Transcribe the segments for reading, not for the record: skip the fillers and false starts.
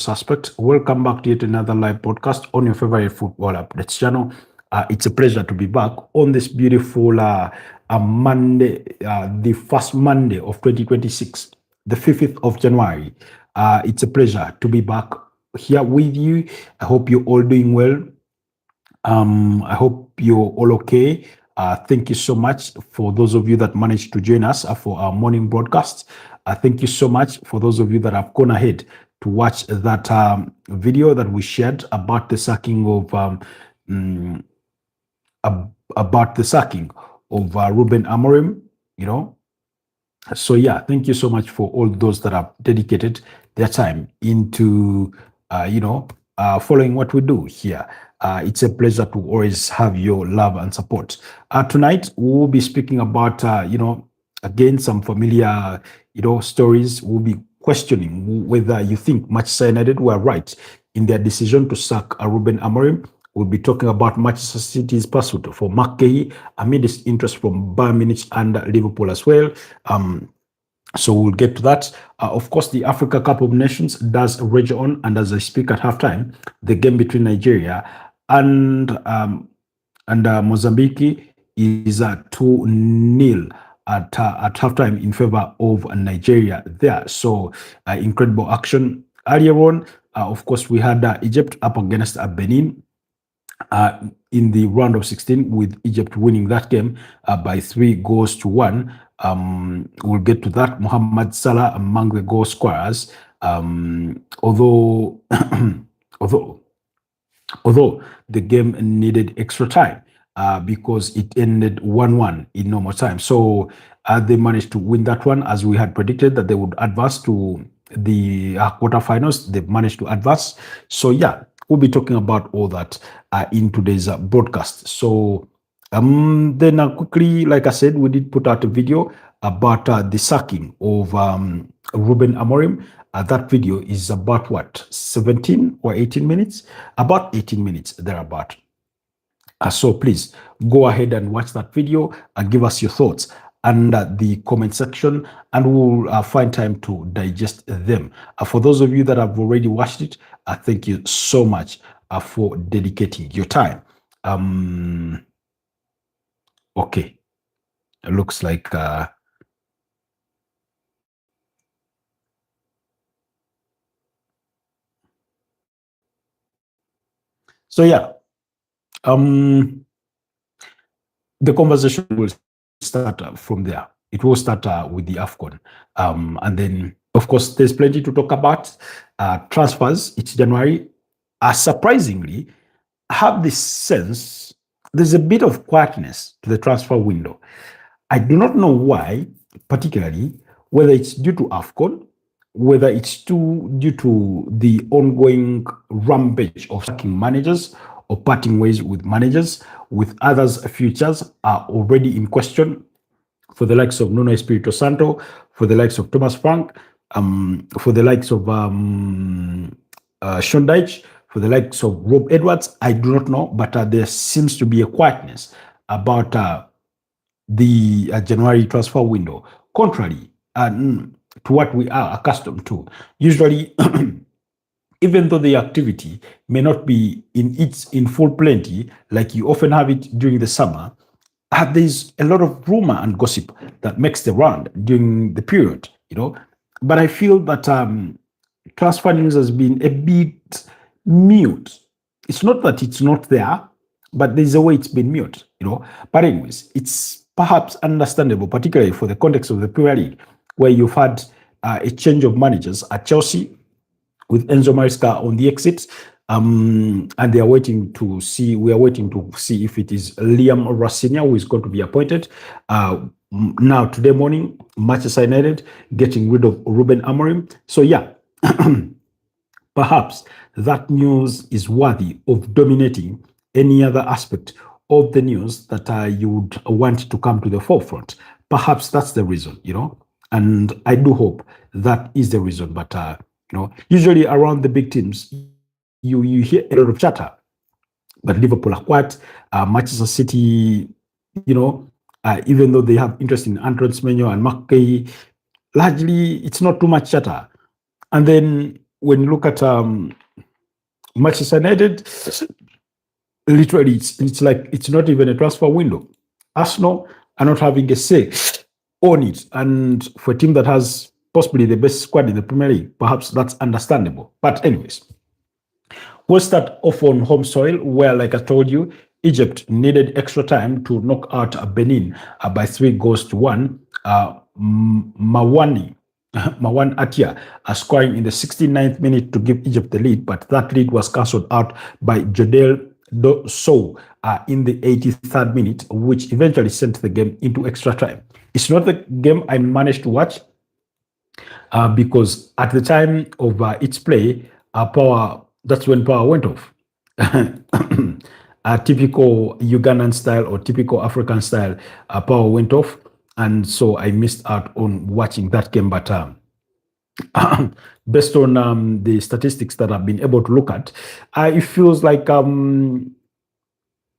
suspect. Welcome back to yet another live podcast on your favorite football updates channel. It's a pleasure to be back on this beautiful Monday, the first Monday of 2026, the 5th of January. It's a pleasure to be back here with you. I hope you're all doing well. I hope you're all okay. Thank you so much for those of you that managed to join us for our morning broadcast. Thank you so much for those of you that have gone ahead to watch that video that we shared about the sacking of Ruben Amorim. So yeah, thank you so much for all those that have dedicated their time into following what we do here. It's a pleasure to always have your love and support. Tonight we'll be speaking about again some familiar stories. We'll be questioning whether you think Manchester United were right in their decision to sack Ruben Amorim. We'll be talking about Manchester City's pursuit for Marc Guehi amidst interest from Bayern Munich and Liverpool as well. So we'll get to that. Of course, the Africa Cup of Nations does rage on, and as I speak at halftime, the game between Nigeria and Mozambique is 2-0 at halftime in favor of Nigeria there. So incredible action. Earlier on, of course, we had Egypt up against Benin in the round of 16, with Egypt winning that game by 3-1. We'll get to that. Mohamed Salah among the goal scorers, although the game needed extra time because it ended 1-1 in normal time. So they managed to win that one, as we had predicted that they would advance to the quarterfinals. They've managed to advance. So yeah, we'll be talking about all that in today's broadcast. So then quickly, like I said, we did put out a video about the sacking of Ruben Amorim. That video is about what, 17 or 18 minutes? About 18 minutes thereabout. So please go ahead and watch that video and give us your thoughts under the comment section, and we'll find time to digest them. For those of you that have already watched it, thank you so much for dedicating your time. Okay, it looks like so yeah, the conversation will start from there. It will start with the AFCON. And then, of course, there's plenty to talk about. Transfers, it's January. Surprisingly, I have this sense there's a bit of quietness to the transfer window. I do not know why, particularly, whether it's due to AFCON, whether it's due to the ongoing rampage of sacking managers or parting ways with managers, with others' futures are already in question, for the likes of Nuno Espirito Santo, for the likes of Thomas Frank, for the likes of Sean Dyche, for the likes of Rob Edwards. I do not know, but there seems to be a quietness about the January transfer window, contrary to what we are accustomed to. Usually, even though the activity may not be in full plenty, like you often have it during the summer, there's a lot of rumor and gossip that makes the round during the period, But I feel that transfer news has been a bit mute. It's not that it's not there, but there's a way it's been mute, But anyways, it's perhaps understandable, particularly for the context of the Premier League, where you've had a change of managers at Chelsea with Enzo Maresca on the exit. And we are waiting to see if it is Liam Rassinia who is going to be appointed. Now, today morning, Manchester United getting rid of Ruben Amorim. So yeah, perhaps that news is worthy of dominating any other aspect of the news that you would want to come to the forefront. Perhaps that's the reason, and I do hope that is the reason. But usually around the big teams, you hear a lot of chatter, but Liverpool are quiet. Manchester City, even though they have interest in Antoine Semenyo and Marc Guehi, largely it's not too much chatter. And then when you look at Manchester United, literally, it's like it's not even a transfer window. Arsenal are not having a say on it, and for a team that has possibly the best squad in the Premier League, perhaps that's understandable. But anyways, we'll start off on home soil, where, like I told you, Egypt needed extra time to knock out Benin by 3-1. Mawani Mawan Atia scoring in the 69th minute to give Egypt the lead, but that lead was cancelled out by Jodel Sow in the 83rd minute, which eventually sent the game into extra time. It's not the game I managed to watch because at the time of its play, that's when power went off. A typical Ugandan style or typical African style, power went off. And so I missed out on watching that game. But based on the statistics that I've been able to look at, it feels like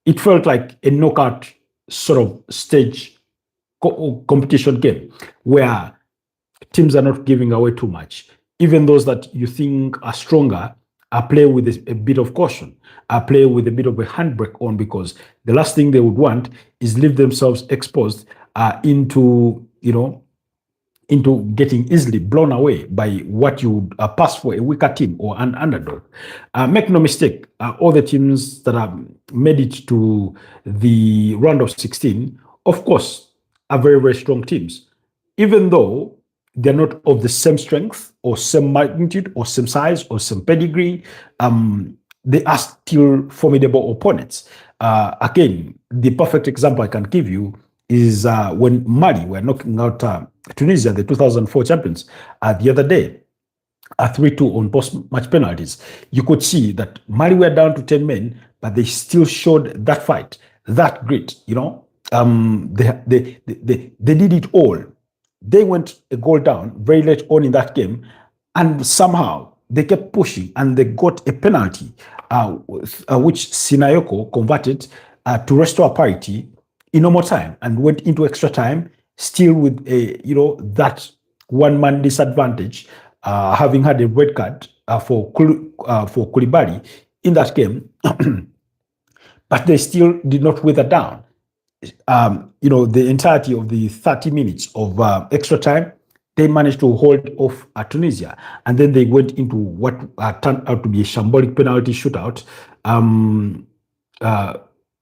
it felt like a knockout sort of stage competition game where teams are not giving away too much. Even those that you think are stronger play with a bit of caution, play with a bit of a handbrake on, because the last thing they would want is leave themselves exposed into getting easily blown away by what you pass for a weaker team or an underdog. Make no mistake, all the teams that have made it to the round of 16, of course, are very, very strong teams, even though they're not of the same strength or same magnitude or same size or same pedigree. They are still formidable opponents. Again, the perfect example I can give you is when Mali were knocking out Tunisia, the 2004 champions, the other day, 3-2 on post-match penalties. You could see that Mali were down to 10 men, but they still showed that fight, that grit. They did it all. They went a goal down very late on in that game, and somehow they kept pushing, and they got a penalty, which Sinayoko converted to restore parity in normal time, and went into extra time, still with that one-man disadvantage, having had a red card for Koulibaly in that game, but they still did not wither down. The entirety of the 30 minutes of extra time, they managed to hold off Tunisia, and then they went into what turned out to be a shambolic penalty shootout.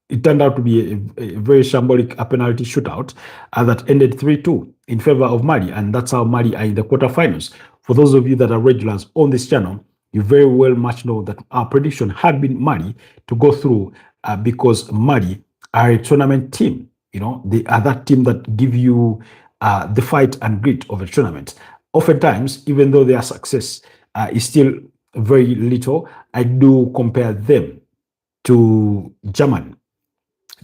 It turned out to be a very shambolic penalty shootout that ended 3-2 in favor of Mali, and that's how Mali are in the quarterfinals. For those of you that are regulars on this channel, you very well much know that our prediction had been Mali to go through because Mali are a tournament team. They are that team that give you the fight and grit of a tournament. Oftentimes, even though their success is still very little, I do compare them to Germany.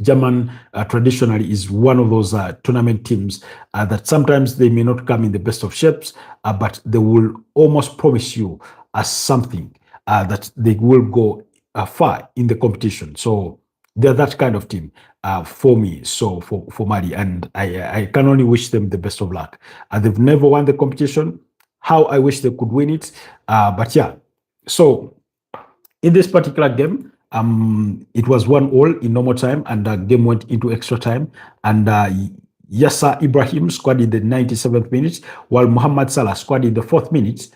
German traditionally is one of those tournament teams that sometimes they may not come in the best of shapes, but they will almost promise you something that they will go far in the competition. So they're that kind of team for me, so for Mali, and I can only wish them the best of luck. They've never won the competition. How I wish they could win it. But yeah, so in this particular game, it was 1-1 in normal time, and the game went into extra time. And Yasser Ibrahim scored in the 97th minute, while Mohamed Salah scored in the 4th minute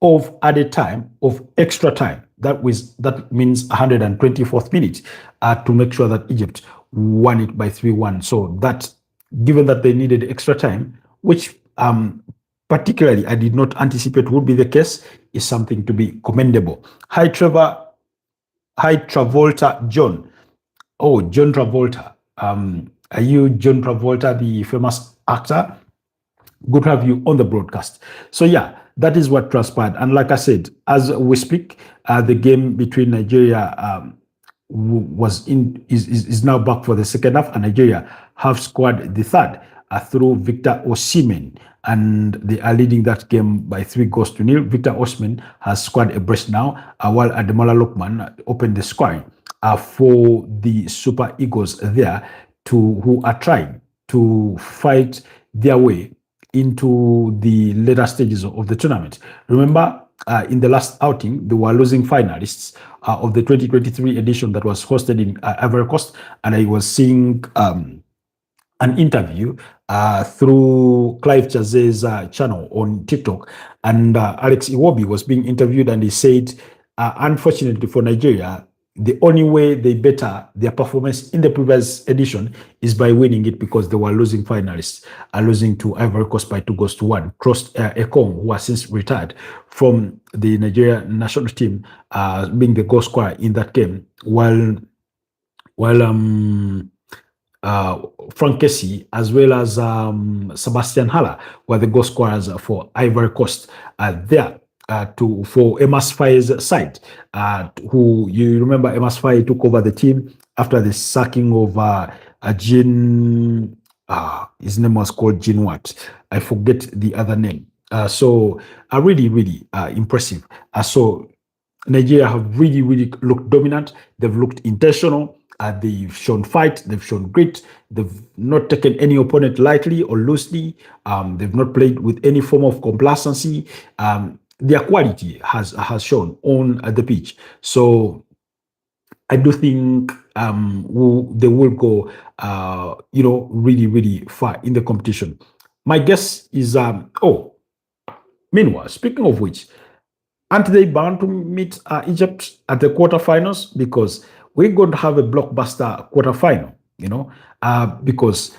of added time, of extra time. That means 124th minute to make sure that Egypt won it by 3-1. So that, given that they needed extra time, which particularly I did not anticipate would be the case, is something to be commendable. Hi Travolta John. Oh, John Travolta. Are you John Travolta, the famous actor? Good to have you on the broadcast. So yeah, that is what transpired. And like I said, as we speak, the game between Nigeria is now back for the second half, and Nigeria have scored the third through Victor Osimhen, and they are leading that game by 3-0. Victor Osimhen has scored a brace now, while Ademola Lookman opened the scoring for the Super Eagles there, who are trying to fight their way into the later stages of the tournament. Remember, in the last outing, they were losing finalists of the 2023 edition that was hosted in Ivory Coast. And I was seeing an interview through Clive Chaze's channel on TikTok, and Alex Iwobi was being interviewed, and he said, unfortunately for Nigeria, the only way they better their performance in the previous edition is by winning it, because they were losing finalists, losing to Ivory Coast by 2-1. Crossed Ekong, who has since retired from the Nigeria national team, being the goal scorer in that game, while Frank Kessie as well as Sebastian Haller were the goal scorers for Ivory Coast there. For Emas Faye's side, who, you remember, Emas Faye took over the team after the sacking of Jean. His name was called Jean what? I forget the other name. So really, really impressive. So Nigeria have really, really looked dominant. They've looked intentional. They've shown fight. They've shown grit. They've not taken any opponent lightly or loosely. They've not played with any form of complacency. Their quality has shown on the pitch. So I do think they will go, really, really far in the competition. My guess is, meanwhile, speaking of which, aren't they bound to meet Egypt at the quarterfinals? Because we're going to have a blockbuster quarterfinal, because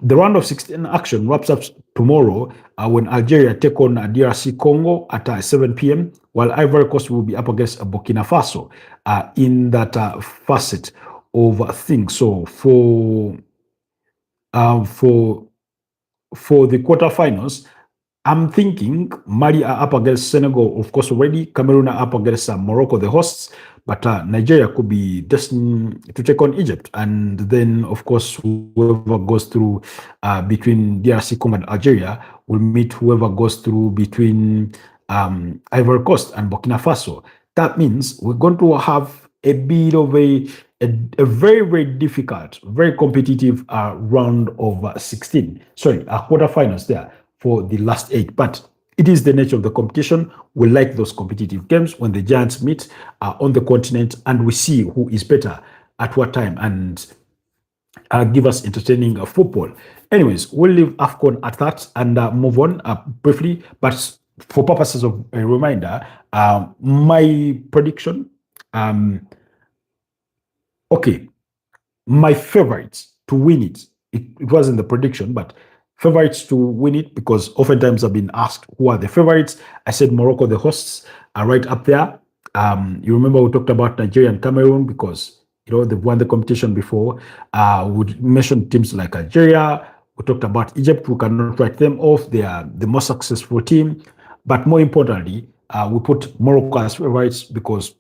the round of 16 action wraps up tomorrow when Algeria take on DRC Congo at 7 p.m., while Ivory Coast will be up against Burkina Faso in that facet of things. So for the quarterfinals, I'm thinking Mali are up against Senegal, of course, already. Cameroon are up against Morocco, the hosts. But Nigeria could be destined to take on Egypt. And then, of course, whoever goes through between DRC Congo and Algeria will meet whoever goes through between Ivory Coast and Burkina Faso. That means we're going to have a bit of a very, very difficult, very competitive round of 16. Sorry, quarterfinals there for the last 8. But it is the nature of the competition. We like those competitive games when the giants meet on the continent, and we see who is better at what time, and give us entertaining football. Anyways, we'll leave AFCON at that and move on briefly. But for purposes of a reminder, my prediction, my favorites to win it wasn't the prediction, but favorites to win it, because oftentimes I've been asked who are the favorites. I said Morocco, the hosts, are right up there. You remember we talked about Nigeria and Cameroon because they've won the competition before. We mentioned teams like Algeria. We talked about Egypt. We cannot write them off. They are the most successful team. But more importantly, we put Morocco as favorites because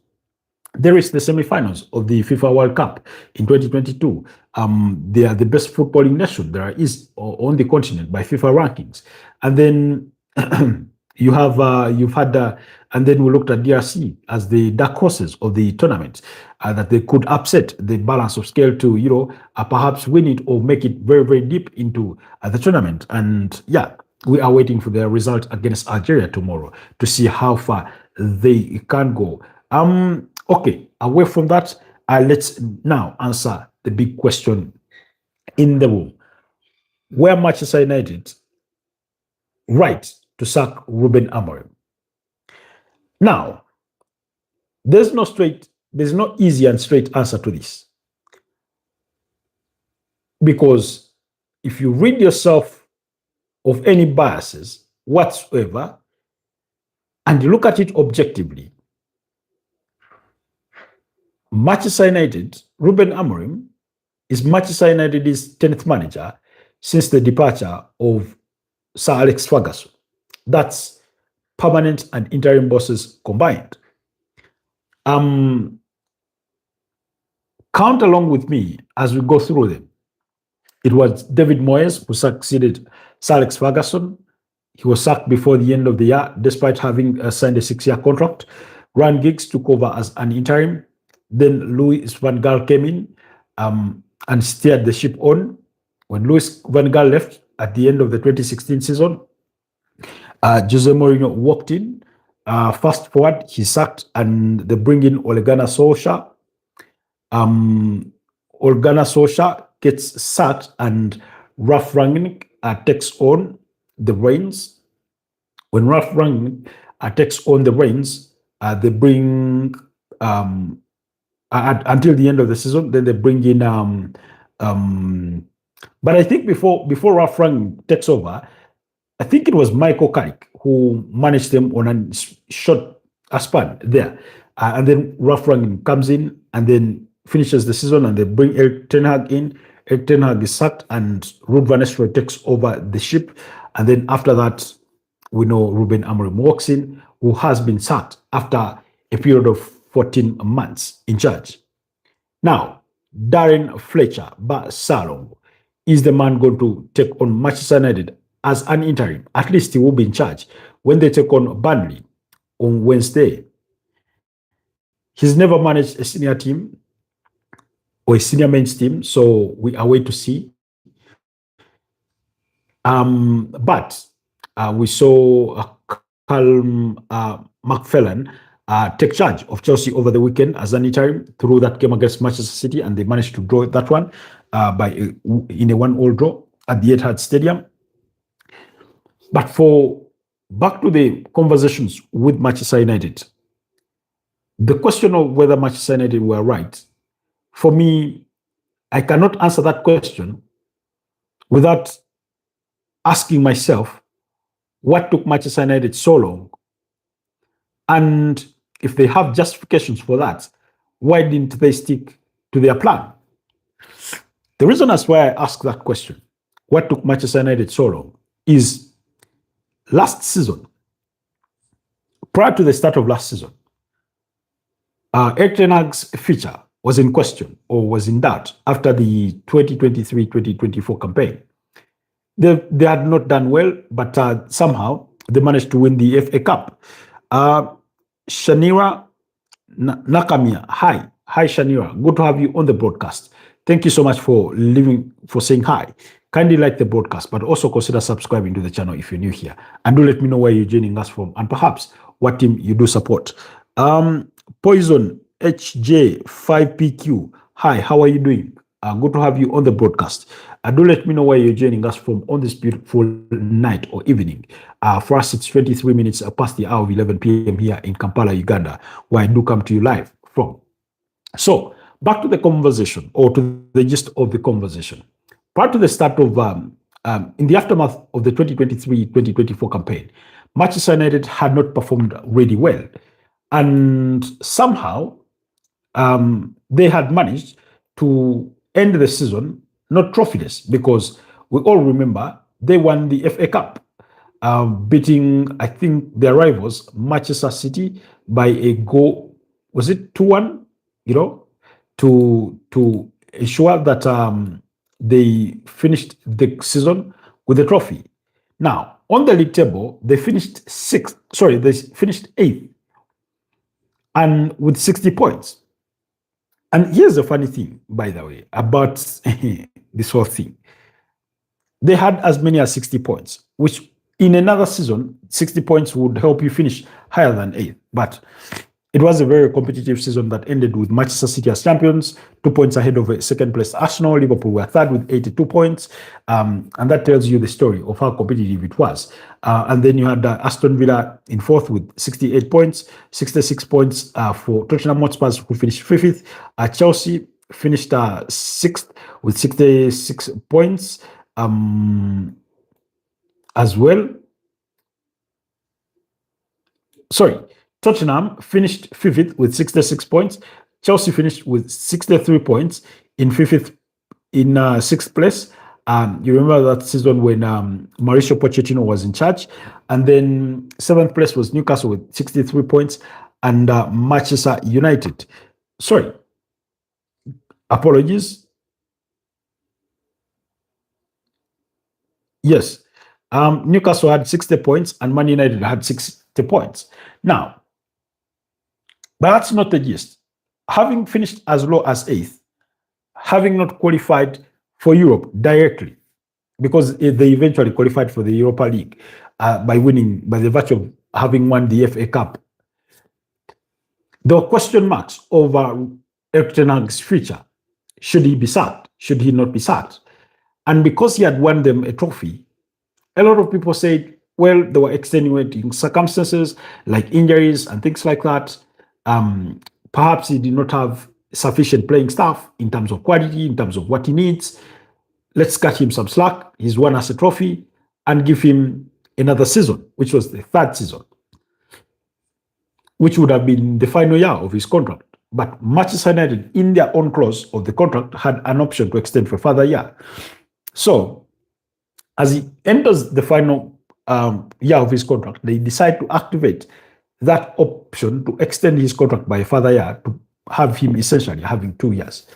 there is the semifinals of the FIFA World Cup in 2022. They are the best footballing nation there is on the continent by FIFA rankings. And then and then we looked at DRC as the dark horses of the tournament, that they could upset the balance of scale to, perhaps win it or make it very, very deep into the tournament. And yeah, we are waiting for their result against Algeria tomorrow to see how far they can go. Okay, away from that, let's now answer the big question in the room. Were Manchester United right to sack Ruben Amorim? Now, there's no easy and straight answer to this. Because if you rid yourself of any biases whatsoever and you look at it objectively, Manchester United, Ruben Amorim, is Manchester United's 10th manager since the departure of Sir Alex Ferguson. That's permanent and interim bosses combined. Count along with me as we go through them. It was David Moyes who succeeded Sir Alex Ferguson. He was sacked before the end of the year, despite having signed a 6-year contract. Ryan Giggs took over as an interim. Then Louis van Gaal came in and steered the ship on. When Louis van Gaal left at the end of the 2016 season, Jose Mourinho walked in Fast forward, he's sacked, and they bring in Ole Gunnar Solskjaer. Ole Gunnar Solskjaer gets sacked, and Ralf Rangnick takes on the reins. When Ralf Rangnick takes on the reins, they bring until the end of the season. Then they bring in. But I think before Ralf Rangnick takes over, I think it was Michael Carrick who managed them on a short span there. And then Ralf Rangnick comes in and then finishes the season, and they bring Erik ten Hag in. Erik ten Hag is sacked, and Ruud van Nistelrooy takes over the ship. And then after that, we know Ruben Amorim walks in, who has been sacked after a period of 14 months in charge. Now, Darren Fletcher Salong is the man going to take on Manchester United as an interim. At least he will be in charge when they take on Burnley on Wednesday. He's never managed a senior team or a senior men's team, so we are waiting to see. But we saw Calum McFarlane take charge of Chelsea over the weekend as an interim through that game against Manchester City, and they managed to draw that one in a 1-1 draw at the Etihad Stadium. But back to the conversations with Manchester United, the question of whether Manchester United were right, for me, I cannot answer that question without asking myself, what took Manchester United so long? And if they have justifications for that, why didn't they stick to their plan? The reason that's why I ask that question, what took Manchester United so long, is last season, prior to the start of last season, Erik ten Hag's future was in question or was in doubt after the 2023-2024 campaign. They had not done well, but somehow they managed to win the FA Cup. Shanira Nakamiya, hi Shanira, good to have you on the broadcast. Thank you so much for saying hi. Kindly like the broadcast, but also consider subscribing to the channel if you're new here. And do let me know where you're joining us from, and perhaps what team you do support. Poison HJ5PQ, hi, how are you doing? Good to have you on the broadcast. Do let me know where you're joining us from on this beautiful night or evening. For us, it's 23 minutes past the hour of 11 p.m. here in Kampala, Uganda, where I do come to you live from. So, back to the conversation, or to the gist of the conversation. Prior to the start of, in the aftermath of the 2023-2024 campaign, Manchester United had not performed really well. And somehow, they had managed to end the season not trophyless, because we all remember they won the FA Cup, beating, I think, their rivals, Manchester City, by a goal, was it 2-1, to ensure that they finished the season with a trophy. Now, on the league table, they finished eighth, and with 60 points. And here's the funny thing, by the way, about this whole thing. They had as many as 60 points, which in another season, 60 points would help you finish higher than 8th. But it was a very competitive season that ended with Manchester City as champions, 2 points ahead of second place Arsenal. Liverpool were third with 82 points. And that tells you the story of how competitive it was. And then you had Aston Villa in fourth with 68 points, 66 points for Tottenham Hotspur, who finished fifth. Chelsea finished sixth with 66 points as well. Tottenham finished fifth with 66 points. Chelsea finished with 63 points in sixth place. You remember that season when Mauricio Pochettino was in charge. And then seventh place was Newcastle with 63 points, and Manchester United. Apologies. Yes. Newcastle had 60 points and Man United had 60 points. Now, but that's not the gist. Having finished as low as 8th, having not qualified for Europe directly, because they eventually qualified for the Europa League by the virtue of having won the FA Cup. There were question marks over Erik ten Hag's future. Should he be sacked? Should he not be sacked? And because he had won them a trophy, a lot of people said, well, there were extenuating circumstances like injuries and things like that. Perhaps he did not have sufficient playing staff in terms of quality, in terms of what he needs. Let's cut him some slack. He's won us a trophy and give him another season, which was the third season, which would have been the final year of his contract. But Manchester United, in their own clause of the contract, had an option to extend for a further year. So, as he enters the final year of his contract, they decide to activate that option to extend his contract by a further year to have him essentially having 2 years.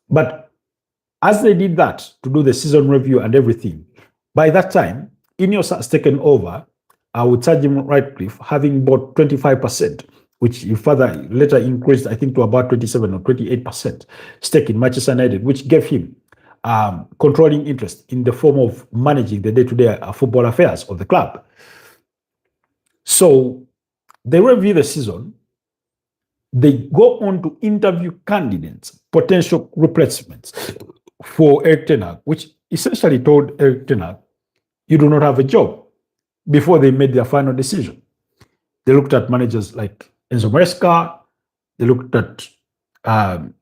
But as they did that to do the season review and everything, by that time, Ineos has taken over with Sir Jim Ratcliffe having bought 25%, which he further later increased, I think, to about 27 or 28% stake in Manchester United, which gave him controlling interest in the form of managing the day-to-day football affairs of the club. So they review the season. They go on to interview candidates, potential replacements for Erik ten Hag, which essentially told Erik ten Hag, you do not have a job, before they made their final decision. They looked at managers like Enzo Maresca. They looked at Kian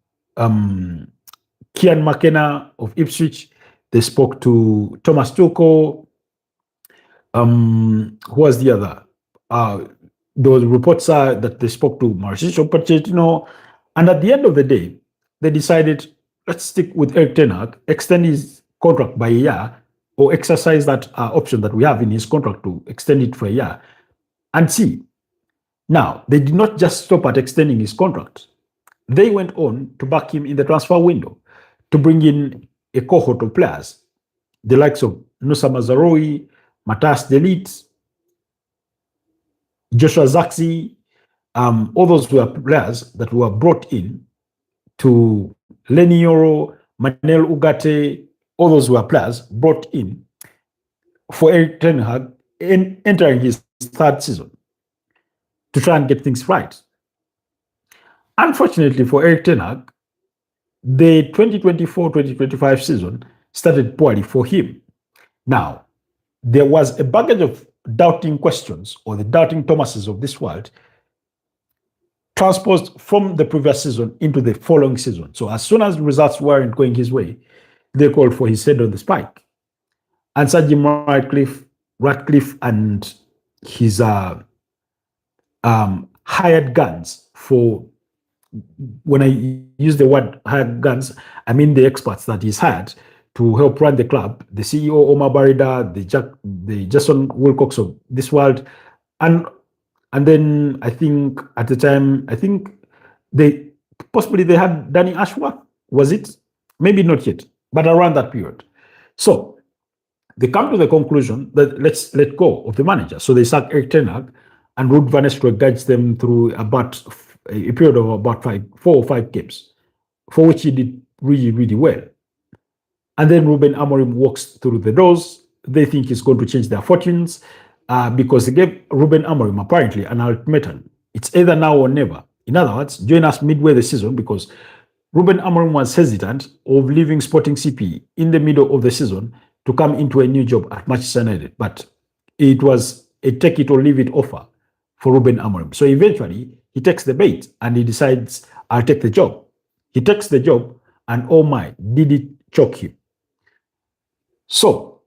McKenna of Ipswich. They spoke to Thomas Tuchel. Who was the other? Those reports are that they spoke to Mauricio Pochettino. And at the end of the day, they decided, let's stick with Erik ten Hag, extend his contract by a year, or exercise that option that we have in his contract to extend it for a year and see. Now, they did not just stop at extending his contract. They went on to back him in the transfer window to bring in a cohort of players, the likes of Nusa Mazraoui, Matthias de Ligt, Joshua Zirkzee. All those were players that were brought in to Leny Yoro, Manuel Ugarte. All those were players brought in for Erik ten Hag entering his third season to try and get things right. Unfortunately for Erik ten Hag, the 2024-2025 season started poorly for him. Now, there was a baggage of doubting questions, or the doubting Thomases of this world, transposed from the previous season into the following season. So as soon as results weren't going his way, they called for his head on the spike. And Sir Jim Ratcliffe and his hired guns, for, when I use the word hired guns, I mean the experts that he's hired to help run the club, the CEO Omar Barida, the Jason Wilcox of this world, and then I think at the time, I think they had Danny Ashworth, was it? Maybe not yet, but around that period. So they come to the conclusion that let's let go of the manager. So they sack Erik ten Hag, and Ruud van Nistelrooy guides them through about a period of about 4 or 5 games, for which he did really, really well. And then Ruben Amorim walks through the doors. They think he's going to change their fortunes because they gave Ruben Amorim apparently an ultimatum. It's either now or never. In other words, join us midway the season, because Ruben Amorim was hesitant of leaving Sporting CP in the middle of the season to come into a new job at Manchester United. But it was a take it or leave it offer for Ruben Amorim. So eventually, he takes the bait and he decides, I'll take the job. He takes the job, and oh my, did it choke him. So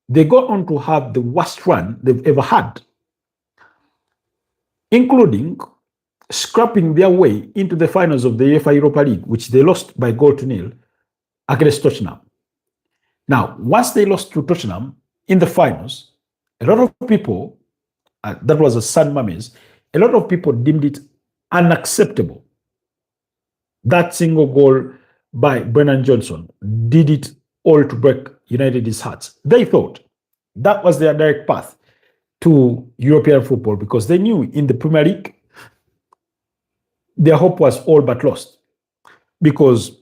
they go on to have the worst run they've ever had, including scrapping their way into the finals of the UEFA Europa League, which they lost by 0-0 against Tottenham. Now, once they lost to Tottenham in the finals, a lot of people, that was a San Mames, a lot of people deemed it unacceptable. That single goal by Brennan Johnson did it all to break United's hearts. They thought that was their direct path to European football, because they knew in the Premier League, their hope was all but lost, because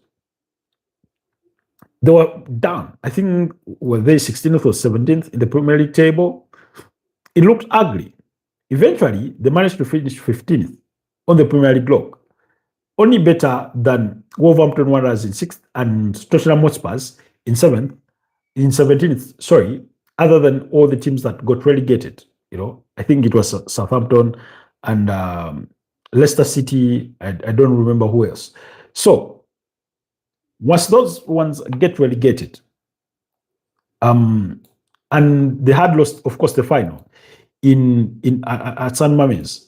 they were down. I think were they 16th or 17th in the Premier League table. It looked ugly. Eventually, they managed to finish 15th on the Premier League log, only better than Wolverhampton Wanderers in 6th and Tottenham Hotspurs in 7th, in 17th, sorry, other than all the teams that got relegated. I think it was Southampton and Leicester City. I don't remember who else. So once those ones get relegated, and they had lost, of course, the final at San Mamés,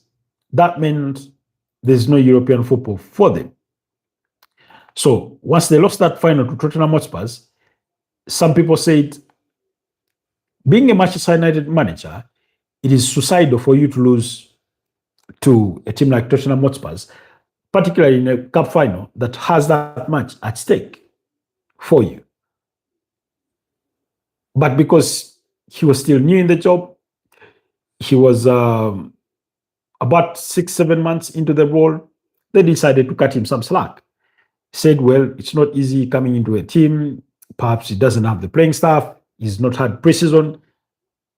that meant there's no European football for them. So once they lost that final to Tottenham Hotspurs, some people said, being a Manchester United manager, it is suicidal for you to lose to a team like Tottenham Hotspurs, particularly in a cup final that has that much at stake for you. But because he was still new in the job, he was about 6-7 months into the role, they decided to cut him some slack. Said, well, it's not easy coming into a team. Perhaps he doesn't have the playing staff. He's not had preseason.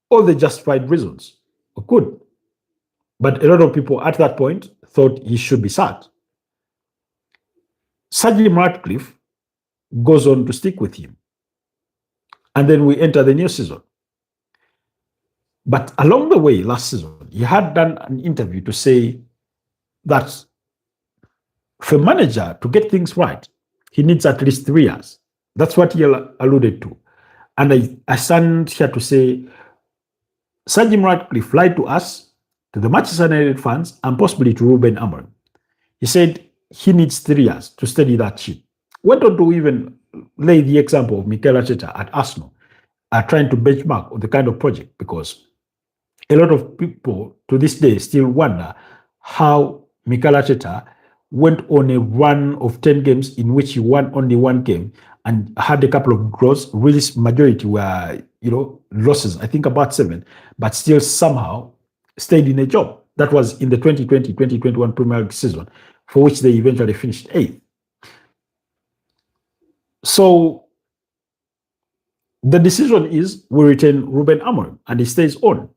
All the justified reasons. Good. But a lot of people at that point thought he should be sacked. Sir Jim Ratcliffe goes on to stick with him. And then we enter the new season. But along the way, last season, he had done an interview to say that for a manager to get things right, he needs at least 3 years. That's what he alluded to. And I stand here to say, Sir Jim Ratcliffe lied to us, to the Manchester United fans, and possibly to Ruben Amorim. He said he needs 3 years to steady that ship. Went on to even lay the example of Mikel Arteta at Arsenal, trying to benchmark on the kind of project, because a lot of people to this day still wonder how Mikel Arteta went on a run of 10 games in which he won only 1 game and had a couple of draws. Really, majority were, losses, I think about 7, but still somehow stayed in a job. That was in the 2020-2021 Premier League season, for which they eventually finished 8th. So the decision is we retain Ruben Amorim and he stays on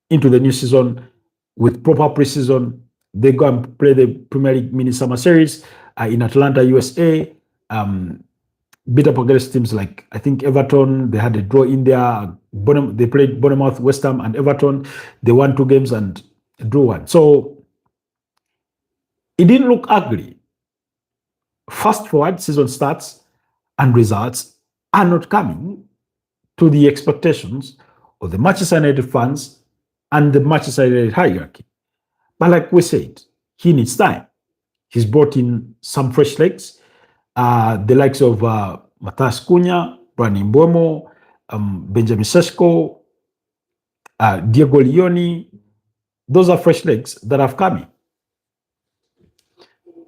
into the new season with proper preseason. They go and play the Premier League mini summer series in Atlanta, USA. Beat up against teams like, I think, Everton. They had a draw in there. They played Bournemouth, West Ham, and Everton. They won 2 games and drew 1. So it didn't look ugly. Fast forward, season starts, and results are not coming to the expectations of the Manchester United fans and the Manchester United hierarchy. But like we said, he needs time. He's brought in some fresh legs, the likes of Matthias Cunha, Brandon Mbeumo, Benjamin Sesko, Diego Leone. Those are fresh legs that have come in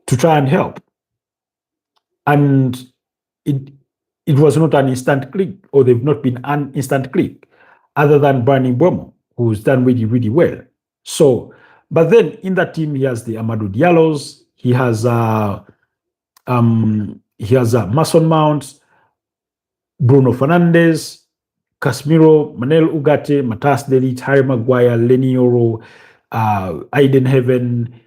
to try and help. And it was not an instant click, or they've not been an instant click, other than Brandon Mbeumo, who's done really, really well. So, but then in that team, he has the Amadou Diallos, he has Mason Mount, Bruno Fernandes, Casemiro, Manel Ugarte, Matthias De Ligt, Harry Maguire, Lenny Yoro, Aiden Heaven,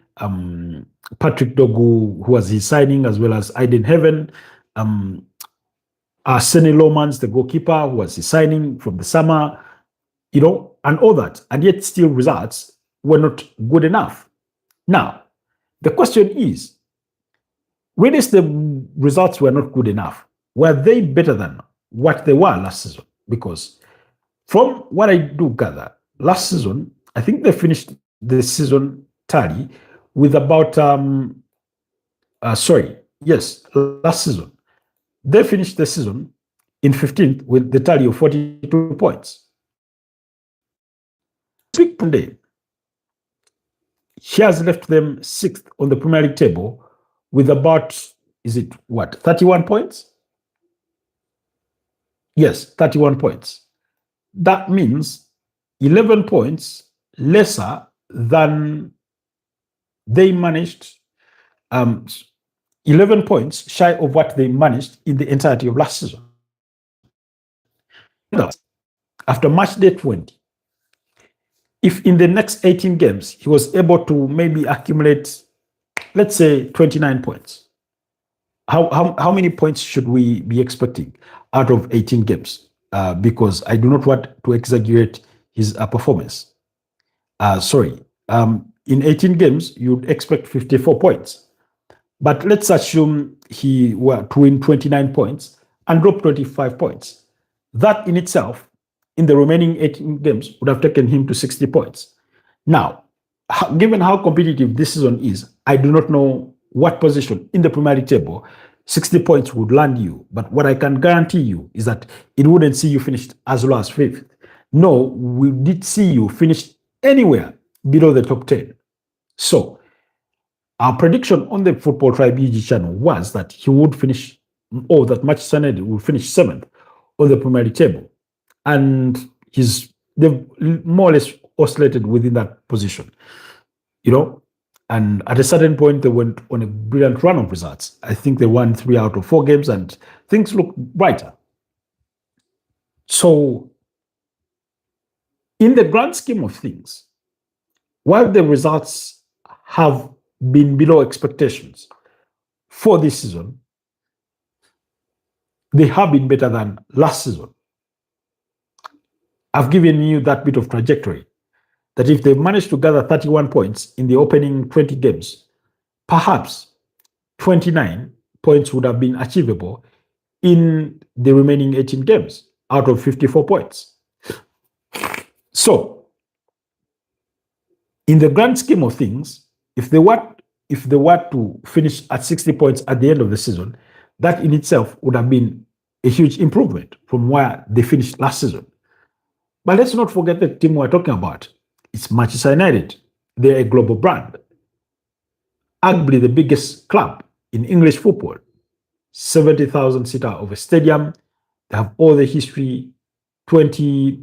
Patrick Dogu, who was his signing, as well as Aiden Heaven, Sene Lomans, the goalkeeper, who was his signing from the summer, and all that. And yet still results were not good enough. Now, the question is, when is the results were not good enough? Were they better than what they were last season? Because from what I do gather, last season, I think they finished the season tally with about, last season, they finished the season in 15th with the tally of 42 points. Speak today, he has left them 6th on the Premier League table with about, 31 points? Yes, 31 points. That means 11 points lesser than they managed, 11 points shy of what they managed in the entirety of last season. After match day 20, if in the next 18 games he was able to maybe accumulate, let's say, 29 points, how many points should we be expecting out of 18 games? Because I do not want to exaggerate his performance. Sorry, in 18 games, you'd expect 54 points. But let's assume he were to win 29 points and drop 25 points. That in itself, in the remaining 18 games, would have taken him to 60 points. Now, given how competitive this season is, I do not know what position in the Premier League table 60 points would land you. But what I can guarantee you is that it wouldn't see you finished as low as fifth. No, we did see you finish anywhere below the top 10. So, our prediction on the Football Tribe UG channel was that he would finish, or that Manchester United would finish seventh on the Premier League table. And they've more or less oscillated within that position, you know. And at a certain point, they went on a brilliant run of results. I think they won 3 out of 4 games, and things look brighter. So, in the grand scheme of things, while the results have been below expectations for this season, they have been better than last season. I've given you that bit of trajectory, that if they managed to gather 31 points in the opening 20 games, perhaps 29 points would have been achievable in the remaining 18 games out of 54 points. So, in the grand scheme of things, if they were to finish at 60 points at the end of the season, that in itself would have been a huge improvement from where they finished last season. But let's not forget the team we're talking about. It's Manchester United. They're a global brand, arguably the biggest club in English football. 70,000 seater of a stadium. They have all the history, 20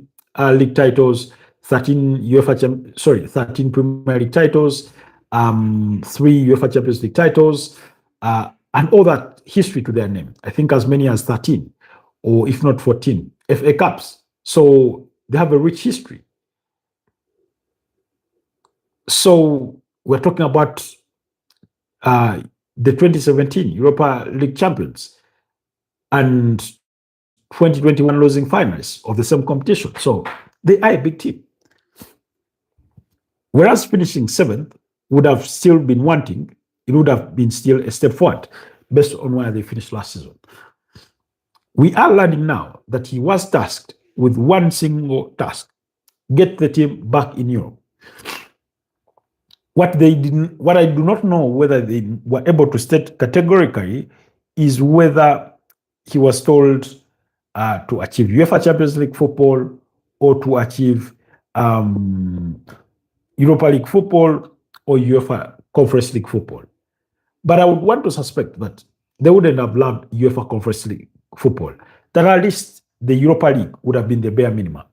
league titles, 13 Premier League titles, 3 UEFA Champions League titles, and all that history to their name. I think as many as 13, or if not 14, FA Cups. So they have a rich history. So we're talking about the 2017 Europa League champions and 2021 losing finalists of the same competition. So they are a big team. Whereas finishing 7th would have still been wanting, it would have been still a step forward based on where they finished last season. We are learning now that he was tasked with one single task: get the team back in Europe. What I do not know whether they were able to state categorically is whether he was told to achieve UEFA Champions League football or to achieve Europa League football or UEFA Conference League football. But I would want to suspect that they wouldn't have loved UEFA Conference League football, that at least the Europa League would have been the bare minimum.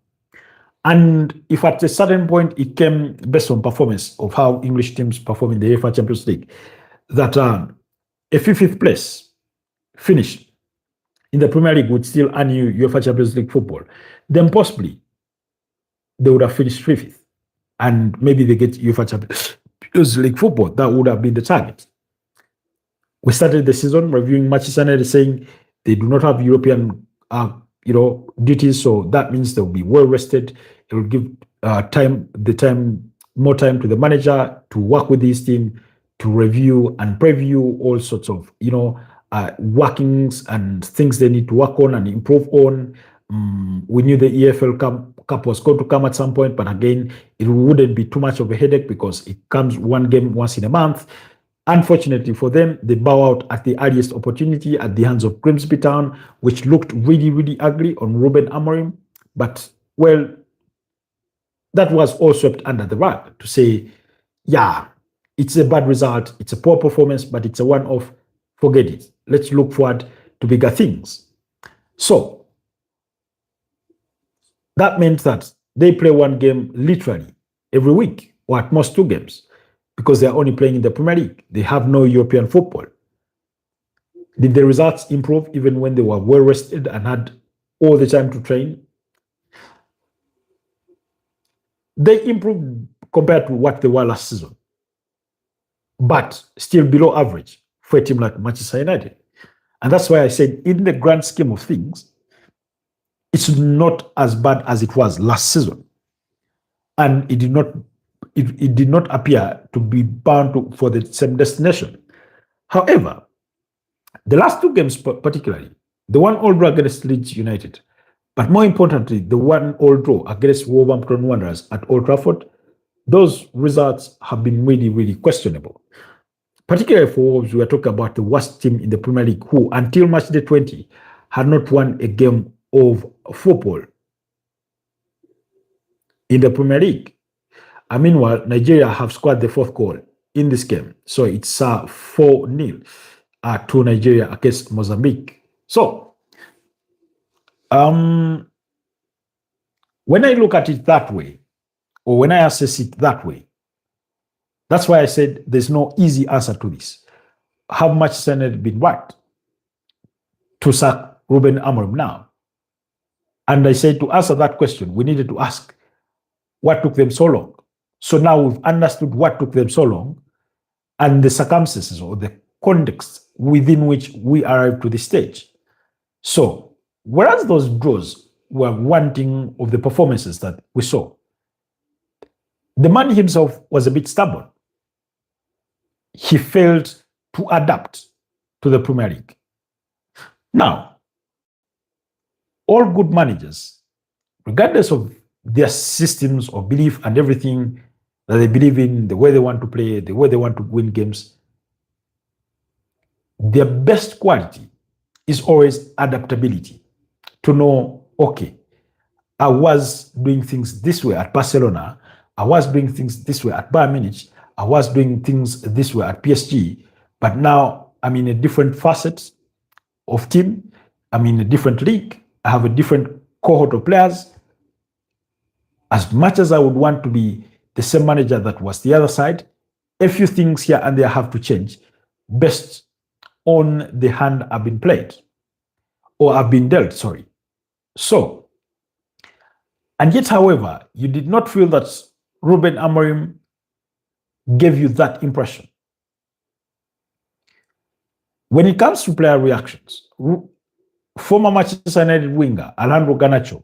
And if at a certain point it came based on performance of how English teams perform in the UEFA Champions League, that a 50th place finish in the Premier League would still earn you UEFA Champions League football, then possibly they would have finished 5th. And maybe they get UEFA Champions League football. That would have been the target. We started the season reviewing Manchester United, saying they do not have European duties, so that means they'll be well rested. It will give more time to the manager to work with his team, to review and preview all sorts of workings and things they need to work on and improve on. We knew the EFL Cup was going to come at some point, but again, it wouldn't be too much of a headache because it comes one game once in a month. Unfortunately for them, they bow out at the earliest opportunity at the hands of Grimsby Town, which looked really, really ugly on Ruben Amorim. But, well, that was all swept under the rug to say, yeah, it's a bad result, it's a poor performance, but it's a one-off, forget it. Let's look forward to bigger things. So, that meant that they play one game literally every week, or at most 2 games, because they're only playing in the Premier League. They have no European football. Did the results improve even when they were well rested and had all the time to train? They improved compared to what they were last season, but still below average for a team like Manchester United. And that's why I said, in the grand scheme of things, it's not as bad as it was last season. And it did not appear to be bound for the same destination. However, the last two games, particularly, the one all draw against Leeds United, but more importantly, the one all draw against Wolverhampton Wanderers at Old Trafford, those results have been really, really questionable. Particularly for Wolves, we are talking about the worst team in the Premier League, who, until match day 20, had not won a game of football in the Premier League. And meanwhile, Nigeria have scored the fourth goal in this game. So it's 4-0 to Nigeria against Mozambique. So, when I look at it that way, or when I assess it that way, that's why I said there's no easy answer to this. How much Senate been right to sack Ruben Amorim now? And I said to answer that question, we needed to ask what took them so long. So now we've understood what took them so long and the circumstances or the context within which we arrived to this stage. So, whereas those draws were wanting of the performances that we saw, the man himself was a bit stubborn. He failed to adapt to the Premier League. Now, all good managers, regardless of their systems of belief and everything that they believe in, the way they want to play, the way they want to win games, their best quality is always adaptability. To know, okay, I was doing things this way at Barcelona, I was doing things this way at Bayern Munich, I was doing things this way at PSG, but now I'm in a different facet of team, I'm in a different league, I have a different cohort of players. As much as I would want to be the same manager that was the other side, a few things here and there have to change based on the hand I've been played, or I've been dealt, sorry. So, and yet, however, you did not feel that Ruben Amorim gave you that impression. When it comes to player reactions, former Manchester United winger Alejandro Garnacho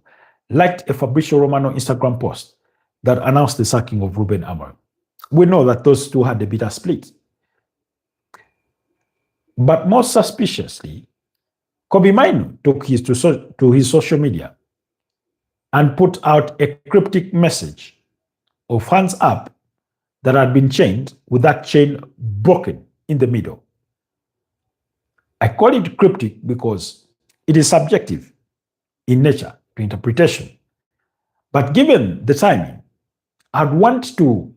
liked a Fabrizio Romano Instagram post that announced the sacking of Ruben Amorim. We know that those two had a bitter split. But most suspiciously, Kobe Mainu took to his social media and put out a cryptic message of hands up that had been chained with that chain broken in the middle. I call it cryptic because it is subjective in nature to interpretation. But given the timing, I'd want to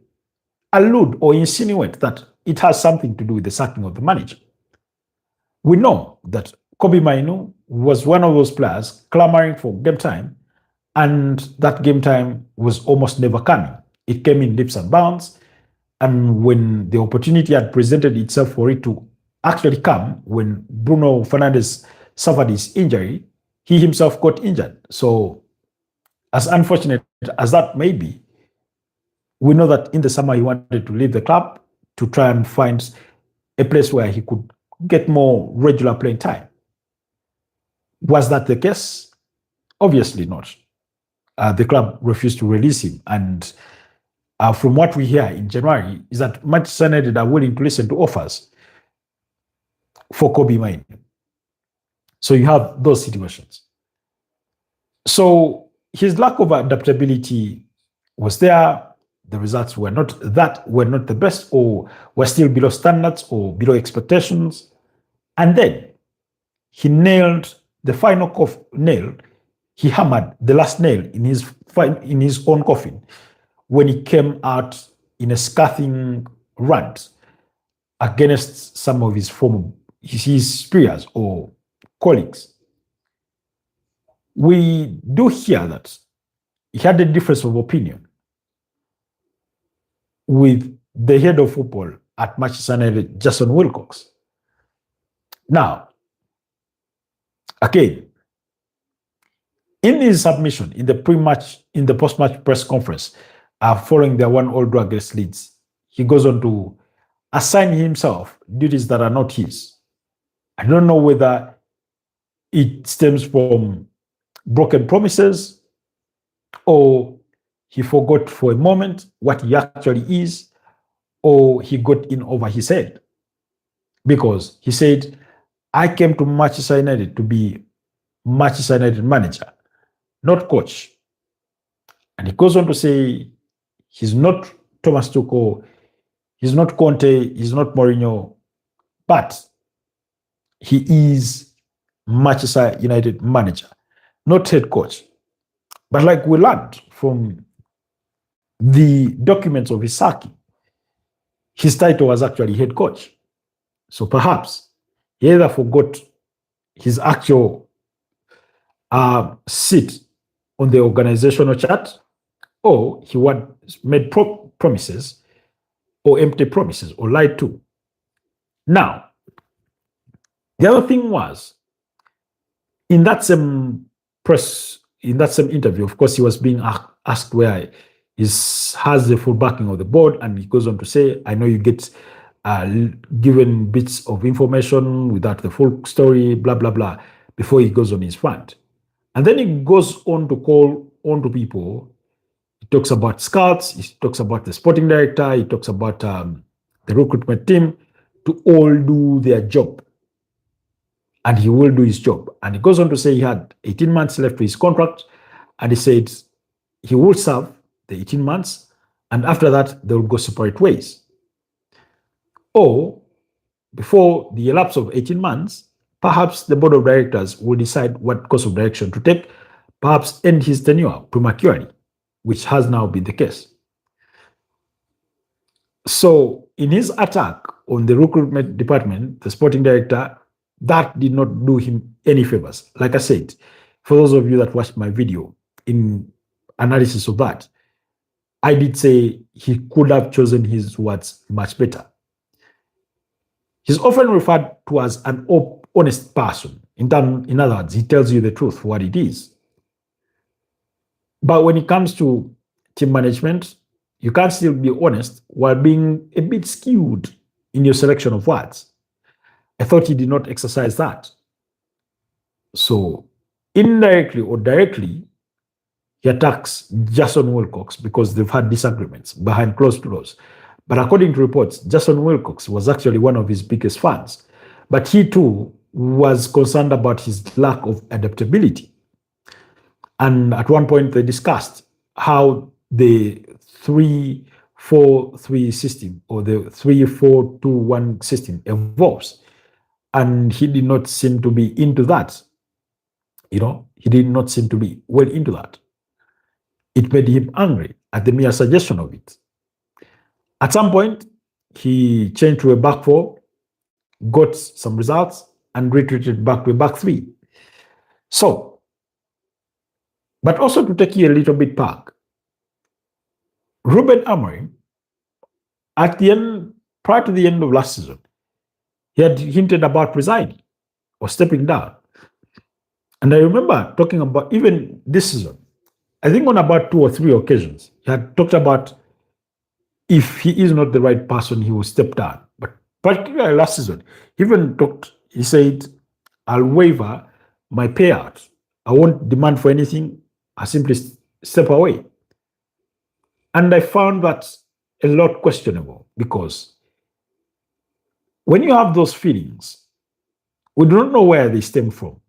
allude or insinuate that it has something to do with the sacking of the manager. We know that Kobe Mainu was one of those players clamoring for game time, and that game time was almost never coming. It came in leaps and bounds, and when the opportunity had presented itself for it to actually come, when Bruno Fernandes suffered his injury, he himself got injured. So, as unfortunate as that may be, we know that in the summer he wanted to leave the club to try and find a place where he could get more regular playing time. Was that the case? Obviously not. The club refused to release him. And from what we hear in January is that Manchester United are willing to listen to offers for Kobe Mainu. So you have those situations. So his lack of adaptability was there. The results were not the best, or were still below standards or below expectations. And then he nailed the final nail. He hammered the last nail in his own coffin when he came out in a scathing rant against some of his peers or colleagues. We do hear that he had a difference of opinion with the head of football at Manchester United, Jason Wilcox. Now, again, in his submission in the post-match press conference, following their 1-1 draw against Leeds, he goes on to assign himself duties that are not his. I don't know whether it stems from broken promises or he forgot for a moment what he actually is, or he got in over his head. Because he said, I came to Manchester United to be Manchester United manager, not coach. And he goes on to say he's not Thomas Tuchel, he's not Conte, he's not Mourinho, but he is Manchester United manager, not head coach. But like we learned from the documents of his sacking, his title was actually head coach. So perhaps he either forgot his actual seat on the organizational chart, or he made promises or empty promises or lied to. Now, the other thing was, in that same interview, of course, he was being asked where he has the full backing of the board, and he goes on to say, I know you get given bits of information without the full story, blah, blah, blah, before he goes on his rant. And then he goes on to call on to people. He talks about scouts, he talks about the sporting director, he talks about the recruitment team to all do their job. And he will do his job. And he goes on to say he had 18 months left to his contract, and he said he will serve the 18 months, and after that, they will go separate ways. Or, before the elapse of 18 months, perhaps the board of directors will decide what course of direction to take, perhaps end his tenure prematurely, which has now been the case. So, in his attack on the recruitment department, the sporting director, that did not do him any favors. Like I said, for those of you that watched my video in analysis of that, I did say he could have chosen his words much better. He's often referred to as an honest person. In other words, he tells you the truth for what it is. But when it comes to team management, you can't still be honest while being a bit skewed in your selection of words. I thought he did not exercise that. So, indirectly or directly, he attacks Jason Wilcox because they've had disagreements behind closed doors. But according to reports, Jason Wilcox was actually one of his biggest fans. But he too was concerned about his lack of adaptability. And at one point, they discussed how the 3-4-3 system or the 3-4-2-1 system evolves. And he did not seem to be into that. He did not seem to be well into that. It made him angry at the mere suggestion of it. At some point, he changed to a back four, got some results, and retreated back to a back three. So, but also to take you a little bit back, Ruben Amorim, prior to the end of last season, he had hinted about resigning or stepping down. And I remember talking about, even this season, I think on about 2 or 3 occasions, he had talked about if he is not the right person, he will step down. But particularly last season, he said, I'll waiver my payout. I won't demand for anything. I simply step away. And I found that a lot questionable, because when you have those feelings, we don't know where they stem from.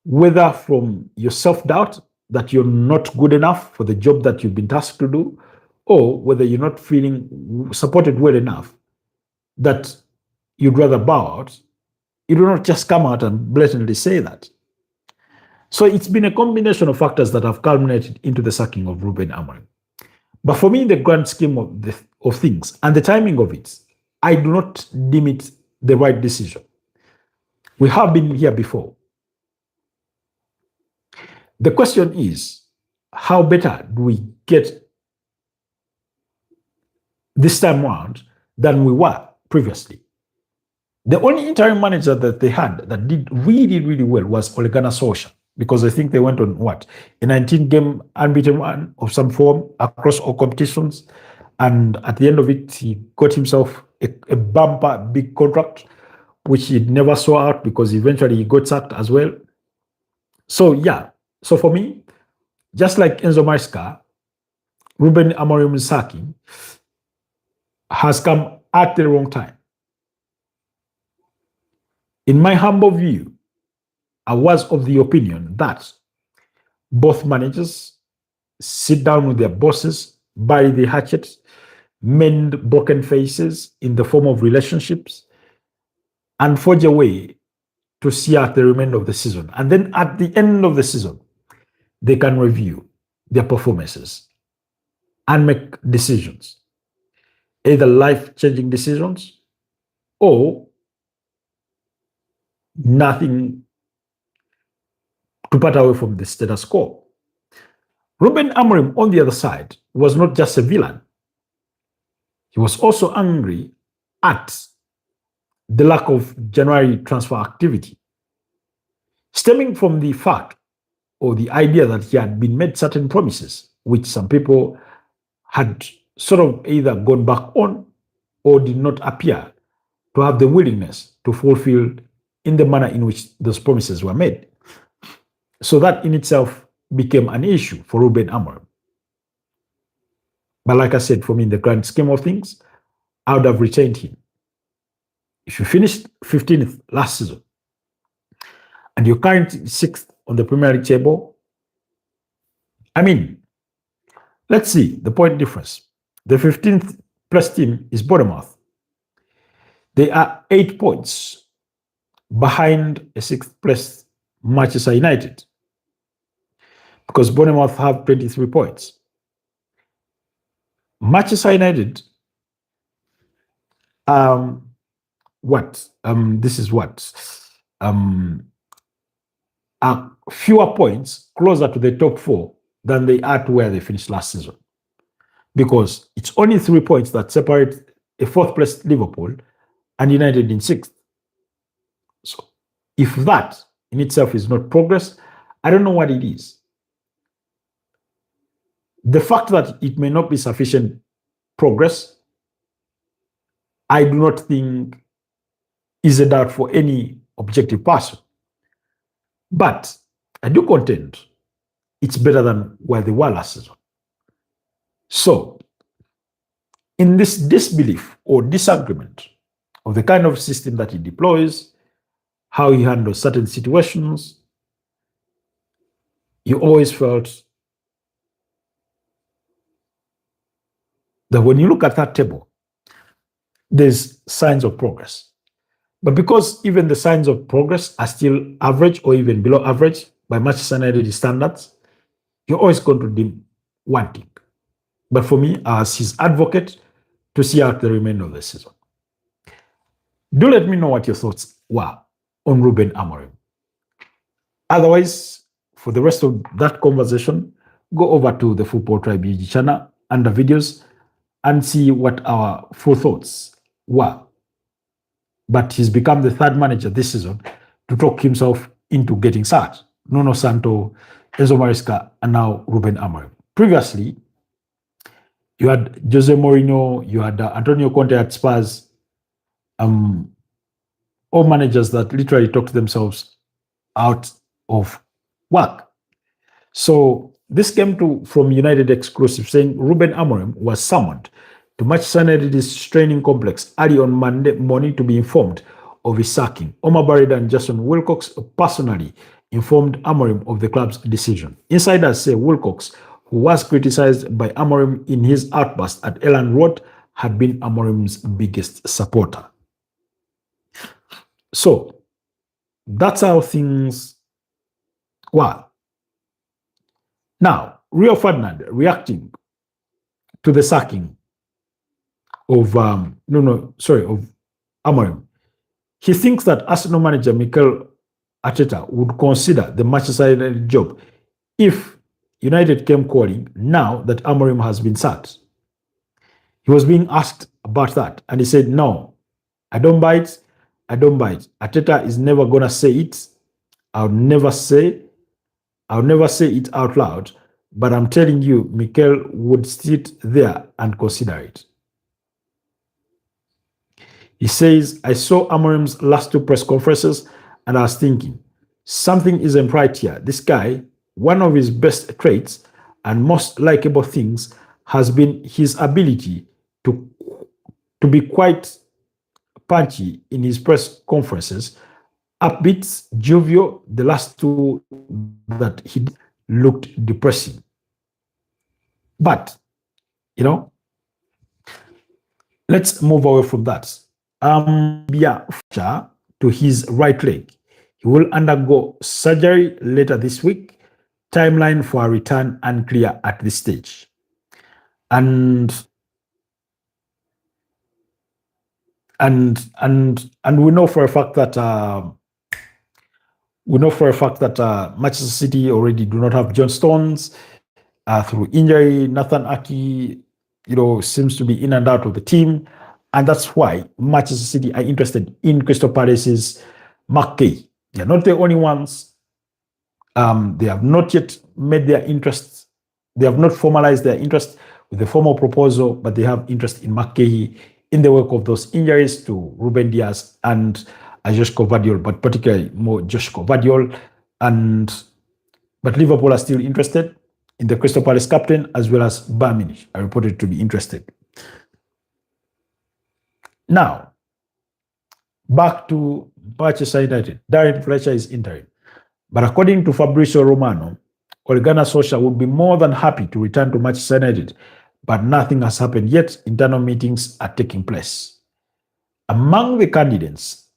Whether from your self-doubt that you're not good enough for the job that you've been tasked to do, or whether you're not feeling supported well enough that you'd rather bow out. You do not just come out and blatantly say that. So it's been a combination of factors that have culminated into the sacking of Ruben Amorim. But for me, in the grand scheme of things and the timing of it, I do not deem it the right decision. We have been here before. The question is, how better do we get this time around than we were previously? The only interim manager that they had that did really, really well was Ole Gunnar Solskjaer. because I think they went on what, a 19-game unbeaten run of some form across all competitions, and at the end of it, he got himself a bumper big contract, which he never saw out because eventually he got sacked as well. So yeah, so for me, just like Enzo Maresca, Ruben Amorim's sacking has come at the wrong time. In my humble view, I was of the opinion that both managers sit down with their bosses, bury the hatchet, mend broken faces in the form of relationships, and forge a way to see out the remainder of the season. And then at the end of the season, they can review their performances and make decisions, either life-changing decisions or nothing to part away from the status quo. Ruben Amorim, on the other side, was not just a villain. He was also angry at the lack of January transfer activity, stemming from the fact or the idea that he had been made certain promises, which some people had sort of either gone back on or did not appear to have the willingness to fulfill in the manner in which those promises were made. So that in itself became an issue for Ruben Amorim. But like I said, for me, in the grand scheme of things, I would have retained him. If you finished 15th last season and you're currently 6th on the Premier League table, I mean, let's see the point difference. The 15th place team is Bournemouth. They are 8 points behind a 6th place Manchester United, because Bournemouth have 23 points. Manchester United, this is what? Are fewer points closer to the top 4 than they are to where they finished last season. Because it's only 3 points that separate a 4th place Liverpool and United in 6th. So if that in itself is not progress, I don't know what it is. The fact that it may not be sufficient progress, I do not think is a doubt for any objective person. But I do contend it's better than where they were last season. So, in this disbelief or disagreement of the kind of system that he deploys, how he handles certain situations, you always felt that when you look at that table, there's signs of progress. But because even the signs of progress are still average or even below average by Manchester United standards, you're always going to deem one thing. But for me, as his advocate, to see out the remainder of the season. Do let me know what your thoughts were on Ruben Amorim. Otherwise, for the rest of that conversation, go over to the Football Tribe UG channel under videos and see what our full thoughts were. But he's become the 3rd manager this season to talk himself into getting sacked. Nuno Santo, Enzo Maresca, and now Ruben Amorim. Previously, you had Jose Mourinho, you had Antonio Conte at Spurs, all managers that literally talked themselves out of work. So this came from United exclusive saying Ruben Amorim was summoned to Manchester United's training complex early on Monday morning to be informed of his sacking. Omar Barrett and Jason Wilcox personally informed Amorim of the club's decision. Insiders say Wilcox, who was criticized by Amorim in his outburst at Elland Road, had been Amorim's biggest supporter. So that's how things were. Now, Rio Ferdinand reacting to the sacking of of Amorim. He thinks that Arsenal manager Mikel Arteta would consider the Manchester United job if United came calling now that Amorim has been sacked. He was being asked about that and he said, no, I don't buy it. Arteta is never going to say it. I'll never say I'll never say it out loud, but I'm telling you, Mikel would sit there and consider it. He says, I saw Amorim's last two press conferences and I was thinking, something isn't right here. This guy, one of his best traits and most likable things has been his ability to, to be quite punchy in his press conferences, upbeat, jovial. The last two that he did looked depressing. But, you know, let's move away from that. Fracture to his right leg. He will undergo surgery later this week. Timeline for a return unclear at this stage. And we know for a fact that Manchester City already do not have John Stones through injury. Nathan Aki, seems to be in and out of the team, and that's why Manchester City are interested in Crystal Palace's Marc Guehi. They're not the only ones. They have not yet made their interest. They have not formalized their interest with the formal proposal, but they have interest in Marc Guehi in the wake of those injuries to Ruben Dias and Joshko Gvardiol, but particularly more Joshko Gvardiol. But Liverpool are still interested in the Crystal Palace captain, as well as Bayern Munich are reported to be interested. Now, back to Manchester United. Darren Fletcher is interim. But according to Fabrizio Romano, Ole Gunnar Solskjaer would be more than happy to return to Manchester United, but nothing has happened yet. Internal meetings are taking place. Among the candidates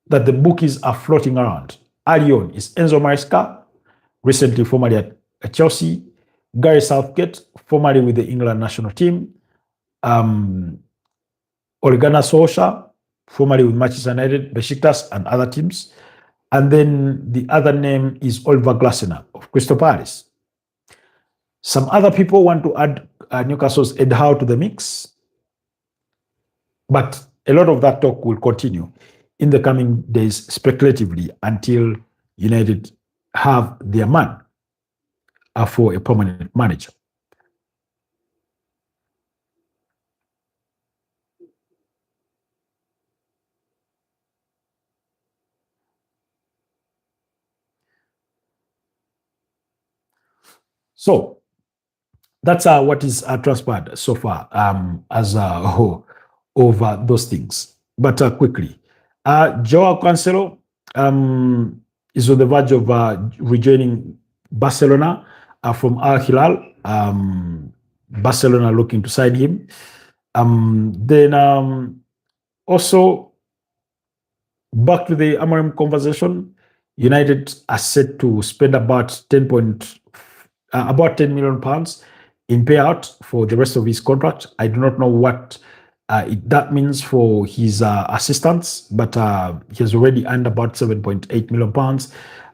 that the bookies are floating around early on is Enzo Maresca, recently formerly at Chelsea, Gary Southgate, formerly with the England national team, Ole Gunnar Solskjaer, formerly with Manchester United, Besiktas, and other teams. And then the other name is Oliver Glasner of Crystal Palace. Some other people want to add Newcastle's Ed Howe to the mix, but a lot of that talk will continue in the coming days speculatively until United have their man for a permanent manager. So that's what is transpired so far as over those things. But quickly, Joao Cancelo is on the verge of rejoining Barcelona from Al Hilal. Barcelona looking to sign him. Then also back to the Amorim conversation, United are set to spend about 10 million pounds in payout for the rest of his contract. I do not know what that means for his assistants, but he has already earned about 7.8 million pounds.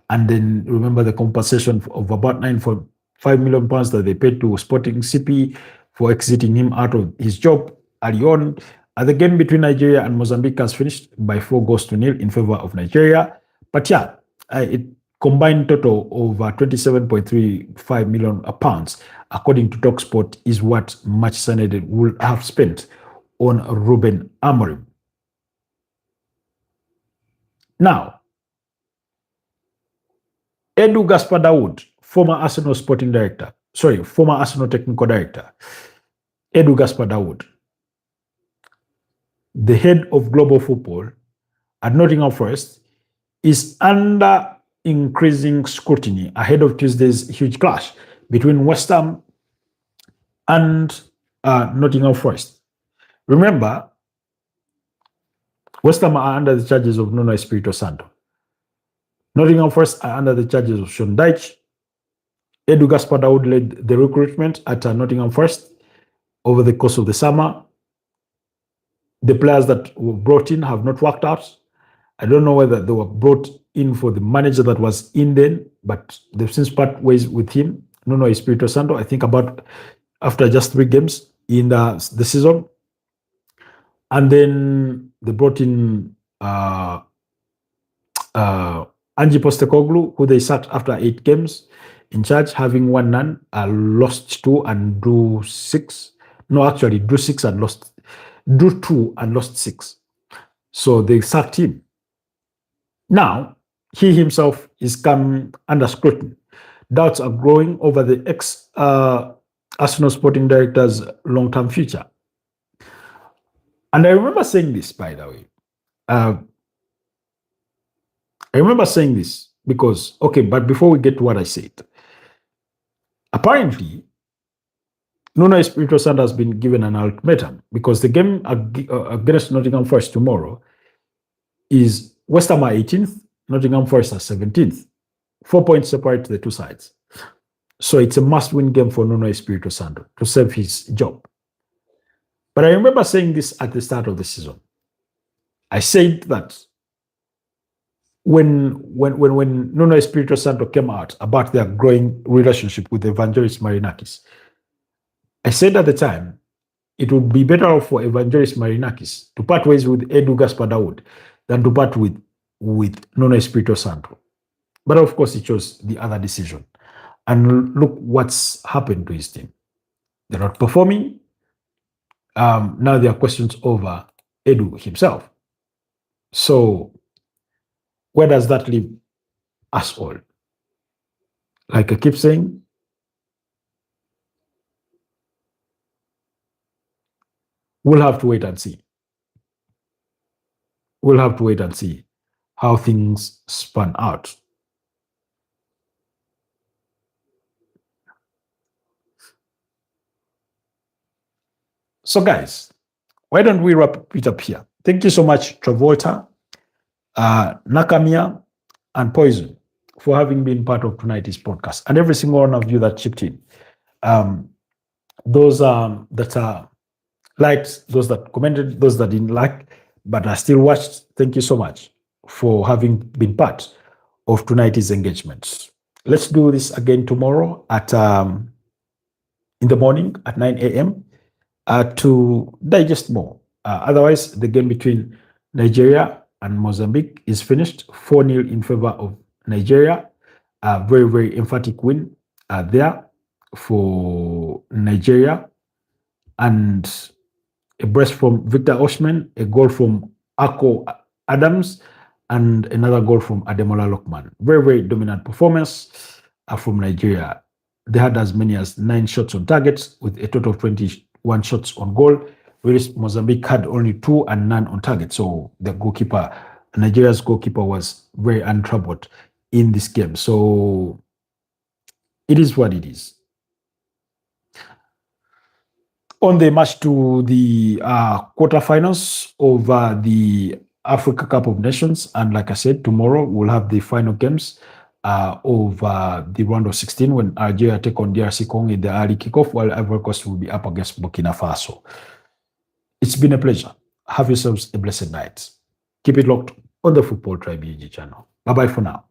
And then remember the compensation of about 9.5 million pounds that they paid to Sporting CP for exiting him out of his job early on. The game between Nigeria and Mozambique has finished by 4-0 in favor of Nigeria. But yeah, it combined total of 27.35 million pounds, according to TalkSport, is what Manchester United will have spent on Ruben Amorim. Now, Edu Gaspar Dawood, former Arsenal technical director, Edu Gaspar Dawood, the head of global football at Nottingham Forest, is under increasing scrutiny ahead of Tuesday's huge clash between West Ham and Nottingham Forest. Remember, West Ham are under the charges of Nuno Espirito Santo. Nottingham Forest are under the charges of Sean Dyche. Edu Gaspar Dawood led the recruitment at Nottingham Forest over the course of the summer. The players that were brought in have not worked out. I don't know whether they were brought in for the manager that was in then, but they've since part ways with him, Nuno Espirito Santo, I think about after just 3 games in the season. And then they brought in Ange Postecoglou, who they sacked after 8 games in charge, having won none, lost 2 and drew 6. No, actually, drew 2 and lost 6. So they sacked him. Now, he himself is come under scrutiny. Doubts are growing over the ex-Arsenal sporting director's long-term future. And I remember saying this, by the way. I remember saying this because, okay, but before we get to what I said, apparently, Nuno Espirito Santo has been given an ultimatum because the game against Nottingham Forest tomorrow is West Ham are 18th, Nottingham Forest are 17th. 4 points separate the two sides. So it's a must-win game for Nuno Espirito Santo to save his job. But I remember saying this at the start of the season. I said that when Nuno Espirito Santo came out about their growing relationship with Evangelos Marinakis, I said at the time it would be better off for Evangelos Marinakis to part ways with Edu Gaspar Dawood than to part with Nuno Espirito Santo. But of course, he chose the other decision. And look what's happened to his team. They're not performing. Now there are questions over Edu himself. So where does that leave us all? Like I keep saying, we'll have to wait and see. We'll have to wait and see how things span out. So guys, why don't we wrap it up here? Thank you so much, Travolta, Nakamiya, and Poison for having been part of tonight's podcast, and every single one of you that chipped in. Those that are liked, those that commented, those that didn't like, but are still watched, thank you so much for having been part of tonight's engagement. Let's do this again tomorrow at in the morning at 9 a.m. To digest more. Otherwise, the game between Nigeria and Mozambique is finished 4-0 in favor of Nigeria. A very, very emphatic win there for Nigeria. And a brace from Victor Osimhen, a goal from Ako Adams, and another goal from Ademola Lookman. Very, very dominant performance from Nigeria. They had as many as 9 shots on target with a total of 21 shots on goal, whereas Mozambique had only 2 and none on target. So the goalkeeper, Nigeria's goalkeeper, was very untroubled in this game. So it is what it is. On the march to the quarterfinals of the Africa Cup of Nations, and like I said, tomorrow we'll have the final games of the round of 16 when Algeria take on DRC Congo in the early kickoff, while Ivory Coast will be up against Burkina Faso. It's been a pleasure. Have yourselves a blessed night. Keep it locked on the Football Tribe EG channel. Bye-bye for now.